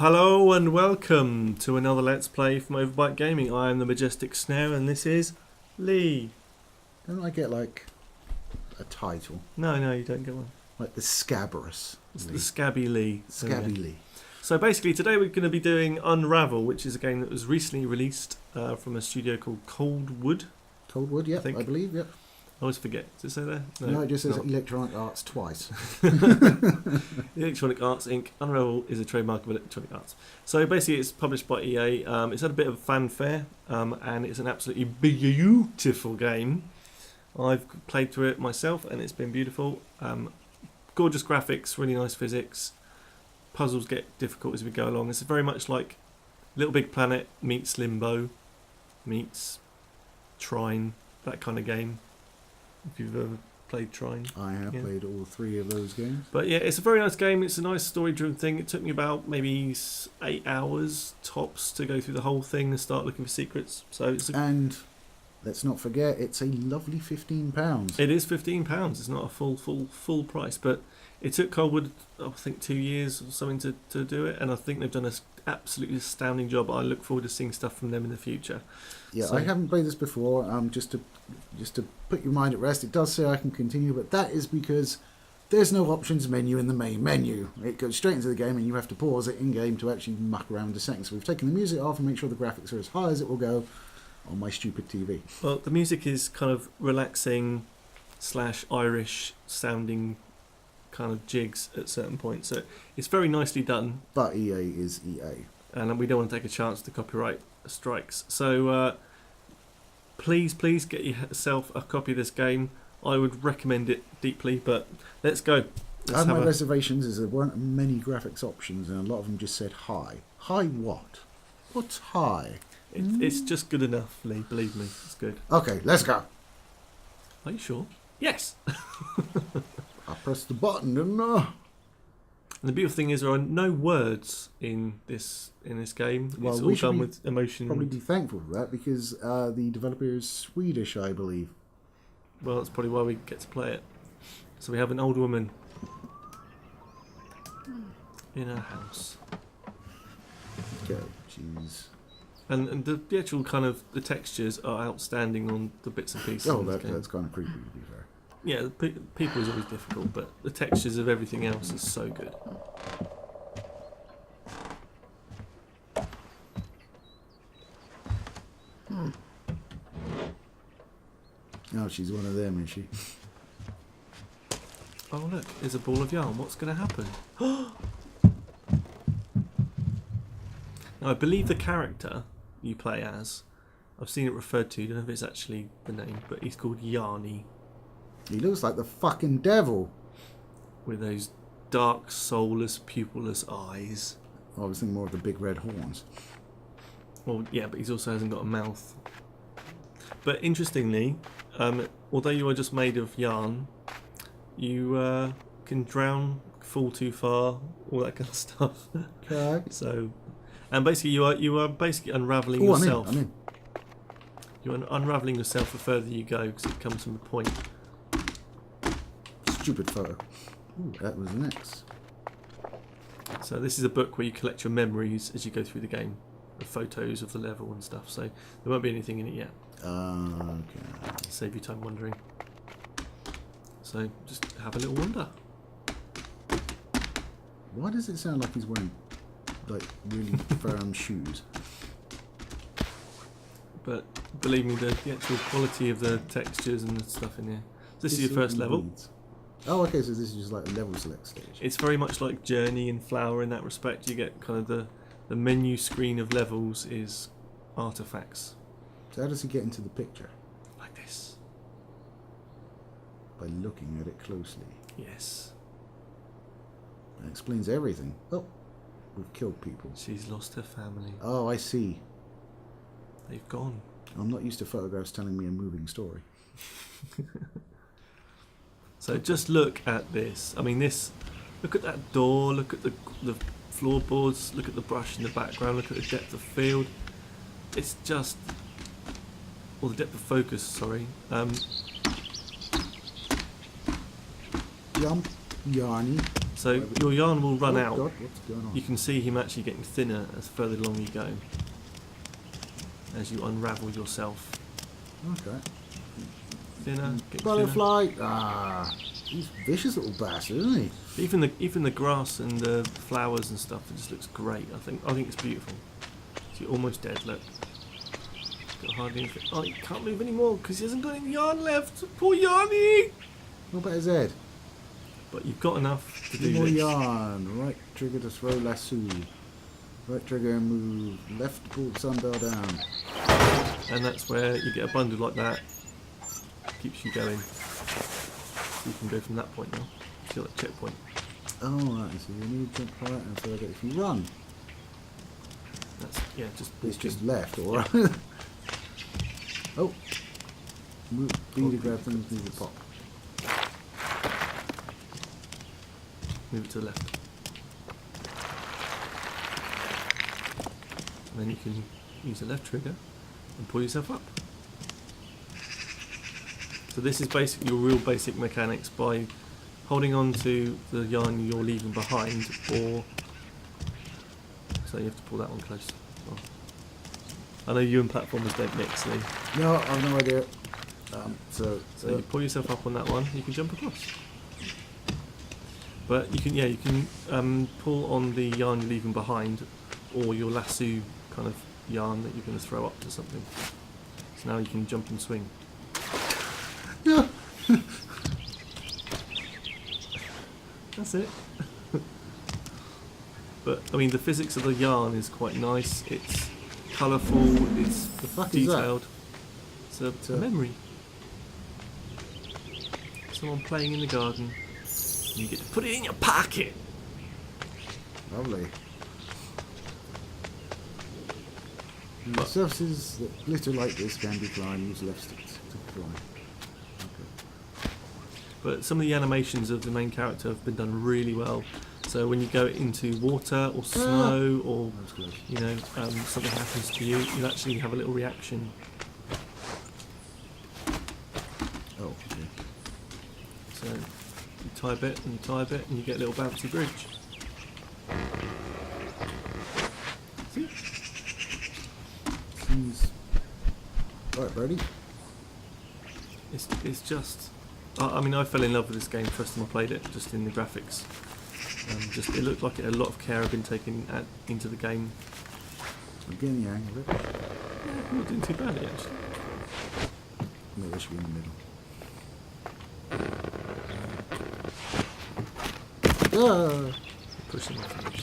Hello and welcome to another Let's Play from Overbite Gaming. I am the Majestic Snare and this is Lee. Don't I get like a title? No, you don't get one. Like the Scabrous. It's the Scabby Lee. Scabby Lee. So basically today we're going to be doing Unravel, which is a game that was recently released from a studio called Coldwood. Coldwood, yeah, I believe, yeah. I always forget. Does it say there? No, it just says Electronic Arts twice. Electronic Arts Inc. Unravel is a trademark of Electronic Arts. So basically it's published by EA. It's had a bit of fanfare and it's an absolutely beautiful game. I've played through it myself and it's been beautiful. Gorgeous graphics, really nice physics. Puzzles get difficult as we go along. It's very much like Little Big Planet meets Limbo meets Trine, that kind of game. If you've ever played Trine. I have played all three of those games. But yeah, it's a very nice game. It's a nice story-driven thing. It took me about maybe 8 hours tops to go through the whole thing and start looking for secrets. So it's and let's not forget, it's a lovely £15. It is £15. It's not a full price, but it took Coldwood, I think, 2 years or something to do it, and I think they've done an absolutely astounding job. I look forward to seeing stuff from them in the future. Yeah, so, I haven't played this before. Just to put your mind at rest, it does say I can continue, but that is because there's no options menu in the main menu. It goes straight into the game, and you have to pause it in game to actually muck around a second. So we've taken the music off and make sure the graphics are as high as it will go on my stupid TV. Well, the music is kind of relaxing / Irish sounding kind of jigs at certain points, so it's very nicely done. But EA is EA, and we don't want to take a chance to copyright strikes. So please get yourself a copy of this game. I would recommend it deeply, but let's go. I have my reservations is there weren't many graphics options, and a lot of them just said high. High what? What's high? It's just good enough, Lee. Believe me, it's good. Okay, let's go. Are you sure? Yes. I pressed the button, didn't I? And the beautiful thing is there are no words in this game. Well, it's all done with emotion. Probably be thankful for that because the developer is Swedish, I believe. Well, that's probably why we get to play it. So we have an old woman in her house. Okay, jeez. And the actual kind of the textures are outstanding on the bits and pieces. Oh, that's kind of creepy, to be fair. Yeah, people is always difficult, but the textures of everything else is so good. Oh, she's one of them, is she? Oh, look, there's a ball of yarn. What's going to happen? Now, I believe the character you play as, I've seen it referred to, I don't know if it's actually the name, but he's called Yarny. He looks like the fucking devil. With those dark, soulless, pupilless eyes. I was thinking more of the big red horns. Well, yeah, but he also hasn't got a mouth. But interestingly, although you are just made of yarn, you can drown, fall too far, all that kind of stuff. Okay. So, and basically you are basically unraveling yourself. I'm in. You're unraveling yourself the further you go because it comes from a point. Stupid photo. Ooh, that was next. So this is a book where you collect your memories as you go through the game, the photos of the level and stuff. So there won't be anything in it yet. Okay. Save you time wondering. So just have a little wander. Why does it sound like he's wearing like really firm shoes? But believe me, the actual quality of the textures and the stuff in here. This is your first level. Oh, okay, so this is just like a level select stage. It's very much like Journey and Flower in that respect. You get kind of the menu screen of levels is artifacts. So how does he get into the picture? Like this. By looking at it closely. Yes. That explains everything. Oh, we've killed people. She's lost her family. Oh, I see. They've gone. I'm not used to photographs telling me a moving story. So just look at this. I mean, look at that door, look at the floorboards, look at the brush in the background, look at the depth of field. It's just, or the depth of focus, sorry. Jump, Yarny. So your yarn will run out. God, what's going on? You can see him actually getting thinner as further along you go, as you unravel yourself. Okay. Thinner, getting Butterfly! Ah, he's a vicious little bastard, isn't he? Even the grass and the flowers and stuff, it just looks great. I think it's beautiful. So you're almost dead. Look, got hardly anything. Oh, he can't move anymore because he hasn't got any yarn left. Poor Yarny. What about his head? But you've got enough to do More this. yarn. Right trigger to throw lasso. Right trigger and move. Left to pull the sundial down. And that's where you get a bundle like that. Keeps you going. So you can go from that point now. See that checkpoint. Oh, right. So you need to jump right and further. If you run, That's just it's walking. just left, alright? Oh. Move B to grab things, move the pop. Move it to the left. And then you can use the left trigger and pull yourself up. So this is basically your real basic mechanics by holding on to the yarn you're leaving behind, or so you have to pull that one close. Oh. I know you and platformers don't mix, Lee. No, I've no idea. So You pull yourself up on that one, you can jump across. But you can pull on the yarn you're leaving behind, or your lasso kind of yarn that you're going to throw up to something. So now you can jump and swing. yeah. That's it. But I mean, the physics of the yarn is quite nice. It's colourful. It's The fuck is that? detailed. It's a memory. Someone playing in the garden. You get to put it in your pocket. Lovely. The But- surfaces that glitter like this can be climbed. Use left stick to climb. Okay. But some of the animations of the main character have been done really well. So when you go into water or snow, or That was close. you know something happens to you, you actually have a little reaction. Oh, okay. So you tie a bit and you tie a bit and you get a little bouncy bridge. See? Seems... Right, Brody. It's just. I mean, I fell in love with this game first time I played it, just in the graphics. Just it looked like a lot of care had been taken into the game. I'm getting the hang of it. Yeah, not doing too badly actually. Maybe I should be in the middle. Ah! Pushing it forward.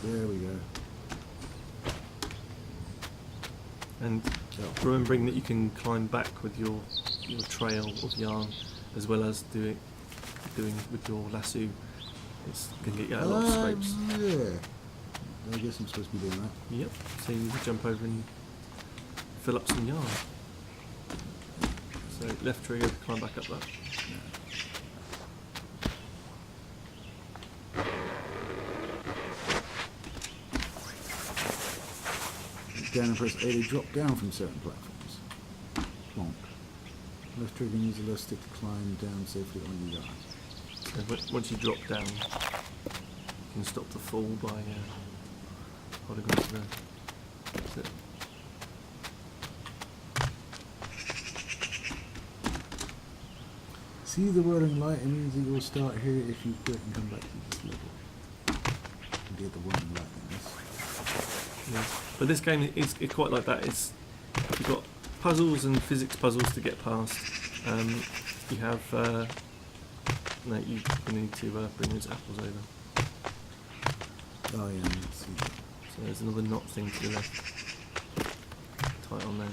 There we go. And remembering that you can climb back with your trail of yarn, as well as doing with your lasso, it's going to get you out a lot of scrapes. Yeah. I guess I'm supposed to be doing that. Yep. So you need to jump over and fill up some yarn. So left trigger to climb back up that. Down and press A to drop down from certain platforms. Bonk. Left trigger and use the left stick to climb down safely on your yarn. So once you drop down, you can stop the fall by holding on to the. That's it. See the whirling light? It means that you'll start here if you quit and come back to this level. And get the whirling light in this. Yeah. But this game is quite like that. You've got puzzles and physics puzzles to get past. You have no, you need to bring those apples over. Oh yeah, let's see. So there's another knot thing to the left. Tie it on there.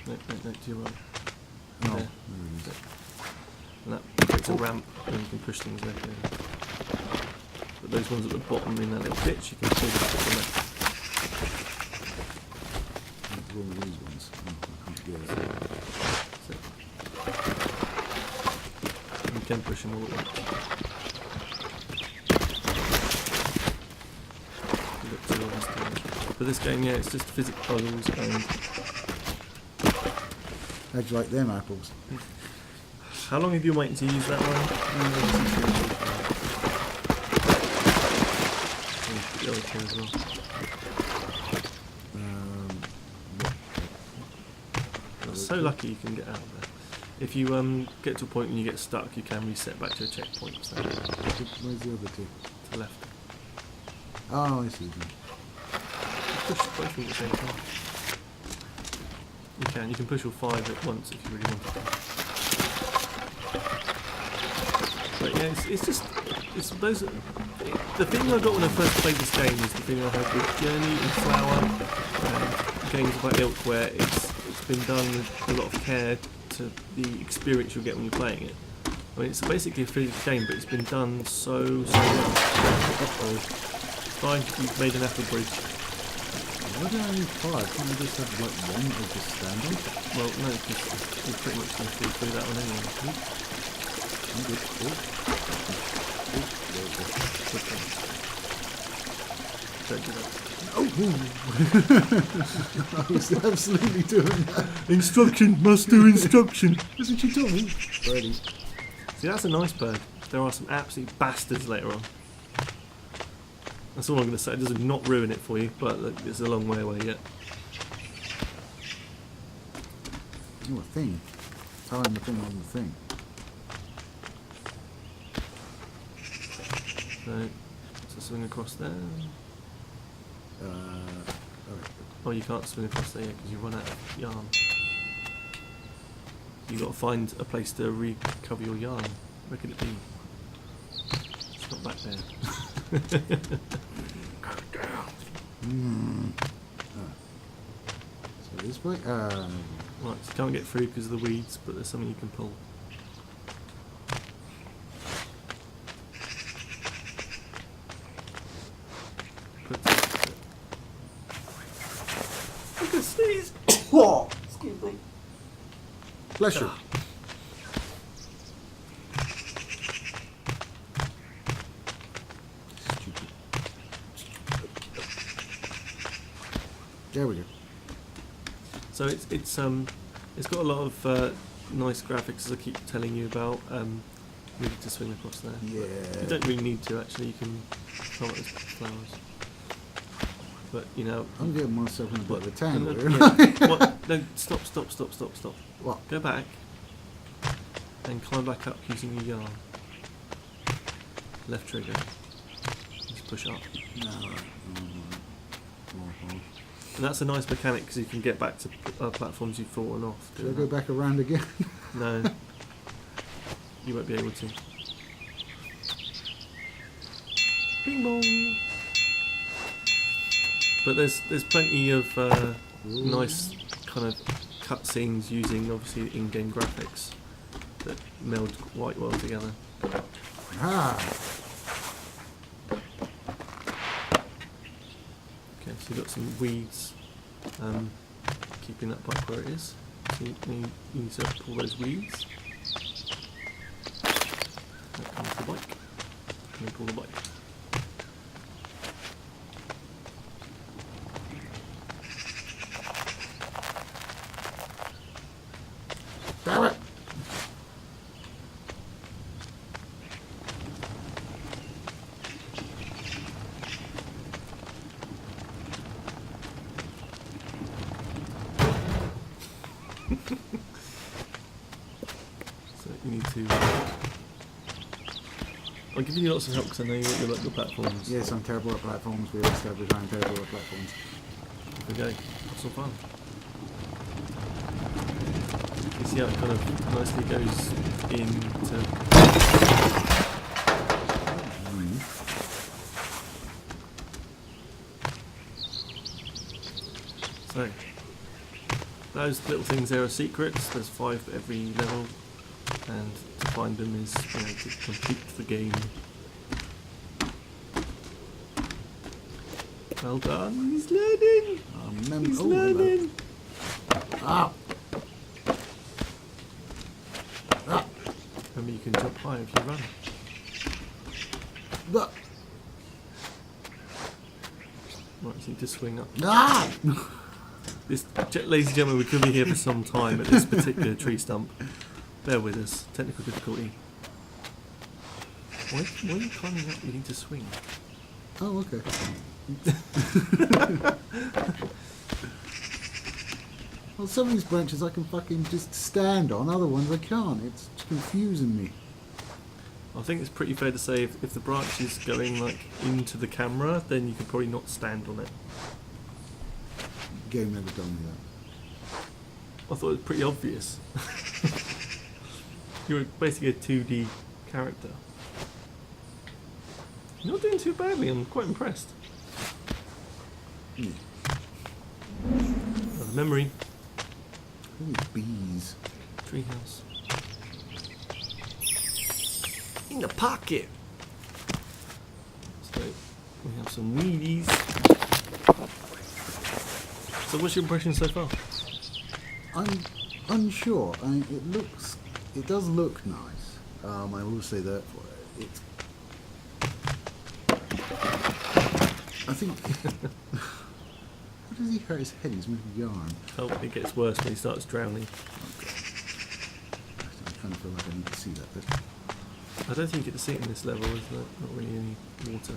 No, to your right. Oh, There. there it is. And that creates a ramp, and you can push things left there. But those ones at the bottom in that little ditch, you can pull them to the left. All these ones. Oh, I can't get it. So you can push them all at once. You look to yours too. But this game, yeah, it's just physics puzzles and How'd you like them apples? How long have you been waiting to use that one? The other two as well. You're so lucky you can get out of there. If you get to a point and you get stuck, you can reset back to a checkpoint. So Where's the other two? to the left. Oh, I see. Push both of them at the same time. You can push all 5 at once if you really want to. But yeah, it's those. The feeling I got when I first played this game is the feeling I had with Journey and Flower, games of that ilk, where it's been done with a lot of care to the experience you'll get when you're playing it. I mean, it's basically a physics game, but it's been done so well. Fine, you've made an apple bridge. Why do I need 5? Can't I just have like one or just standard? Well, no, because you're pretty much going to fall through that one anyway. I'm good. Don't do that. Oh! I was absolutely doing that. Instruction, must do instruction. Isn't she told me? Ready. See, that's a nice bird. There are some absolute bastards later on. That's all I'm going to say. It does not ruin it for you, but look, it's a long way away yet. Oh, a thing. Tying the thing on the thing. So swing across there. Alright. Oh, you can't swing across there yet because you run out of yarn. You've got to find a place to recover your yarn. Where could it be? It's not back there. So this way? Right, so you can't get through because of the weeds, but there's something you can pull. Look at sneeze! Oh, excuse me. Bless you. Stupid. There we go. So it's got a lot of nice graphics, as I keep telling you about. You need to swing across there. Yeah. You don't really need to actually. You can climb up those flowers. But you know. I'm getting myself in a bit of a tangle No, here. yeah. What? No, stop. What? Go back and climb back up using your yarn. Left trigger. Just push up. No. And that's a nice mechanic because you can get back to platforms you've fallen off. Should I go back around again? No. You won't be able to. Bing bong! But there's plenty of nice kind of cutscenes using obviously in-game graphics that meld quite well together. Ah. Okay, so you've got some weeds keeping that bike where it is. So you need to pull those weeds. That comes the bike. And then pull the bike. Damn it! So you need to. I'll give you lots of help because I know you're at the platforms. Yes, I'm terrible at platforms. We established I'm terrible at platforms. There we go. Have some fun. You see how it kind of nicely goes into. So, those little things there are secrets. There's 5 at every level, and to find them is to complete the game. Well done. He's learning. He's learning. Ah. Ah. Remember, you can jump high if you run. Ah. Right, so you need to swing up. Ah. This, ladies and gentlemen, we could be here for some time at this particular tree stump. Bear with us. Technical difficulty. Why are you climbing up? You need to swing. Oh, okay. Well, some of these branches I can fucking just stand on, other ones I can't. It's confusing me. I think it's pretty fair to say if the branch is going like into the camera, then you could probably not stand on it. Game never told me that. I thought it was pretty obvious. You're basically a 2D character. You're not doing too badly, I'm quite impressed. Yeah. Another memory. Ooh, bees. Treehouse. In the pocket! So, we have some Wheaties. So what's your impression so far? I'm unsure. I mean, it does look nice. I will say that for it. It's, I think. What does he hurt his head? He's making yarn. Oh, it gets worse when he starts drowning. Okay. I kind of feel like I need to see that bit. I don't think you get to see it in this level, is there? Not really any water.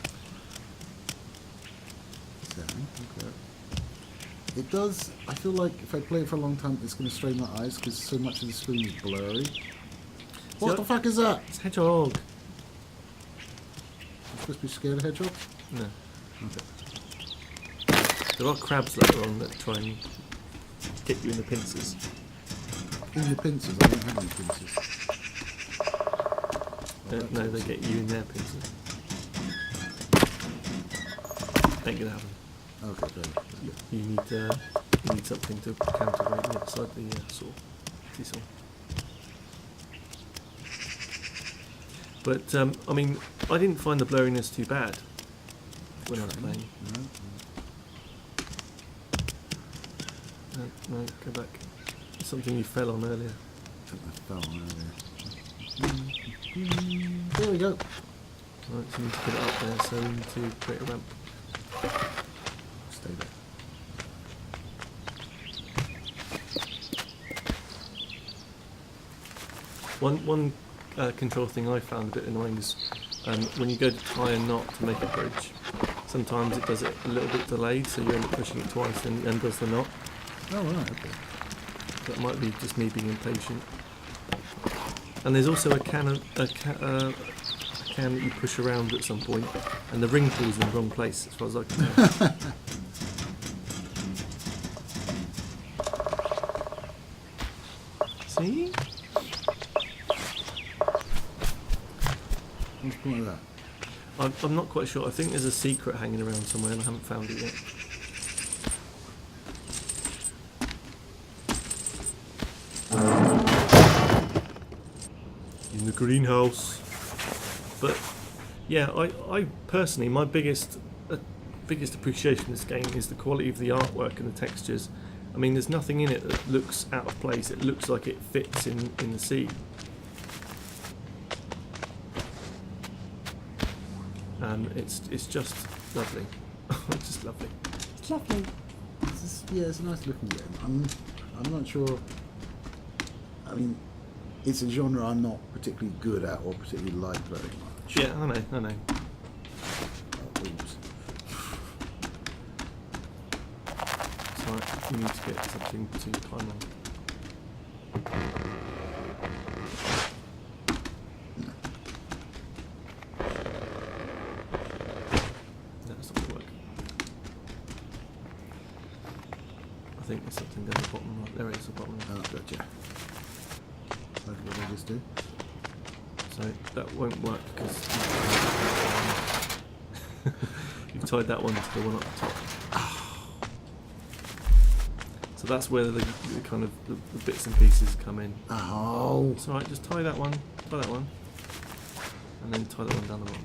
7. Okay. It does. I feel like if I play it for a long time, it's going to strain my eyes because so much of the screen is blurry. What the fuck is that? It's a hedgehog! I'm supposed to be scared of hedgehogs? No. Okay. There are crabs later on that try and get you in the pincers. In the pincers? I don't have any pincers. No, they get you in their pincers. Ain't gonna happen. Okay, great. You need something to counterweight the other side of the saw. Seesaw. But I mean, I didn't find the blurriness too bad when I was playing. No, go back. It's something you fell on earlier. I think I fell on earlier. There we go. Right, so you need to put it up there, so we need to create a ramp. Stay there. One control thing I found a bit annoying is when you go to tie a knot to make a bridge, sometimes it does it a little bit delayed, so you end up pushing it twice and does the knot. Oh, right, okay. That might be just me being impatient. And there's also a can that you push around at some point, and the ring pulls in the wrong place, as far as I can tell. See? What's the point of that? I'm not quite sure. I think there's a secret hanging around somewhere, and I haven't found it yet. In the greenhouse. But yeah, I personally, my biggest appreciation of this game is the quality of the artwork and the textures. I mean, there's nothing in it that looks out of place. It looks like it fits in the scene. It's just lovely. It's just lovely. It's lovely. It's a nice looking game. I'm not sure. I mean, it's a genre I'm not particularly good at or particularly like very much. Yeah, I know. Oh, oops. It's like you need to get something to climb on. That's not gonna work. I think there's something down the bottom right. There it is, the bottom right. Oh, gotcha. What did I just do? So that won't work because you've tied that one to the one up the top. So that's where the kind of the bits and pieces come in. Oh. It's alright, just tie that one, and then tie that one down the bottom.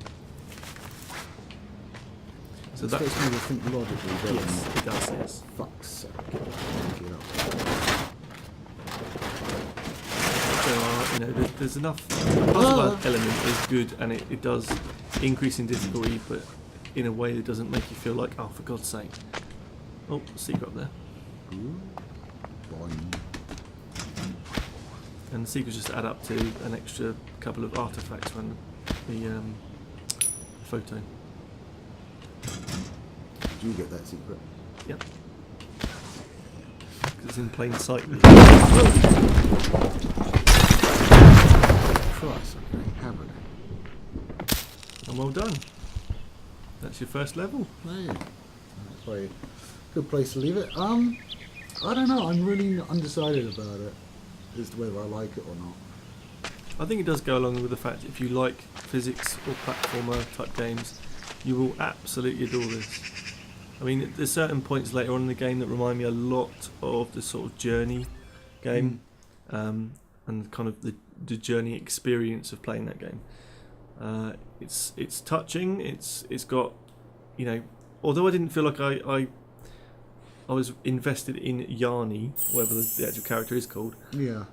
So that makes me think logically, doesn't yes, it? it does, yes. Fuck's sake. Get up. There are, there's enough. The puzzle element is good, and it does increase in difficulty, but in a way that doesn't make you feel like, oh, for God's sake. Oh, secret up there. Ooh. Boing. and the secrets just add up to an extra couple of artifacts around the photo. Did you get that secret? Yep. 'Cause it's in plain sight. Christ, okay, hammered. And well done. That's your first level. Hey, that's probably a good place to leave it. I don't know. I'm really undecided about it as to whether I like it or not. I think it does go along with the fact that if you like physics or platformer type games, you will absolutely adore this. I mean, there's certain points later on in the game that remind me a lot of the sort of Journey game, and kind of the Journey experience of playing that game. It's touching. It's got, you know, although I didn't feel like I was invested in Yarny, whatever the actual character is called. Yeah.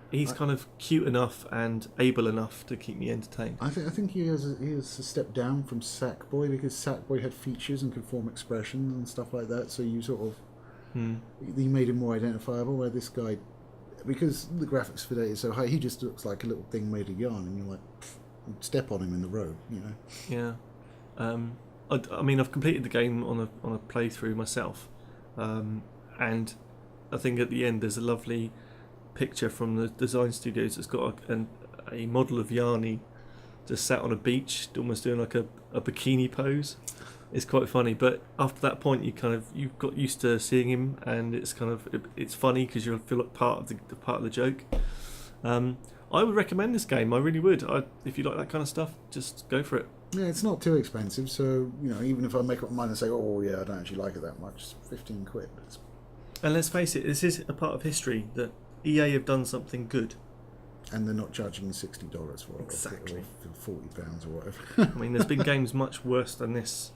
He's kind of cute enough and able enough to keep me entertained. I think he is a step down from Sackboy, because Sackboy had features and could form expressions and stuff like that. So you sort of you made him more identifiable. Where this guy, because the graphics fidelity is so high, he just looks like a little thing made of yarn, and you're like, step on him in the road, you know. Yeah. I mean, I've completed the game on a playthrough myself, and I think at the end there's a lovely picture from the design studios that's got a model of Yarny just sat on a beach, almost doing like a bikini pose. It's quite funny, but after that point, you've got used to seeing him, and it's funny because you feel like part of the joke. I would recommend this game. I really would. If you like that kind of stuff, just go for it. Yeah, it's not too expensive, so you know, even if I make up my mind and say, oh yeah, I don't actually like it that much, it's 15 quid. And let's face it, this is a part of history that EA have done something good. And they're not charging $60 for it, Exactly. or £40 or whatever. I mean, there's been games much worse than this.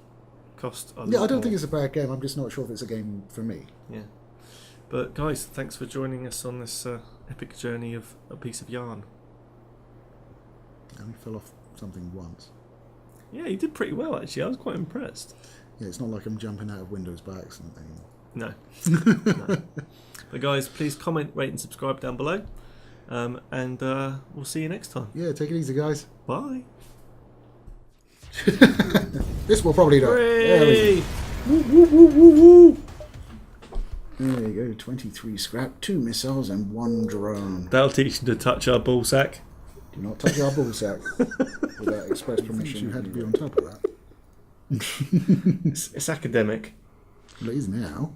Cost a lot Yeah, I don't more. think it's a bad game. I'm just not sure if it's a game for me. Yeah. But guys, thanks for joining us on this epic journey of a piece of yarn. I only fell off something once. Yeah, you did pretty well actually. I was quite impressed. Yeah, it's not like I'm jumping out of windows by accident anymore. No. No. But guys, please comment, rate and subscribe down below. And we'll see you next time. Yeah, take it easy, guys. Bye. This will probably do. Hooray! Woo, woo, woo, woo, woo. There you go, 23 scrap, 2 missiles and 1 drone. That'll teach you to touch our ball sack. Do not touch our ball sack without express permission. You had to be on top of that. It's academic. Well, it is now.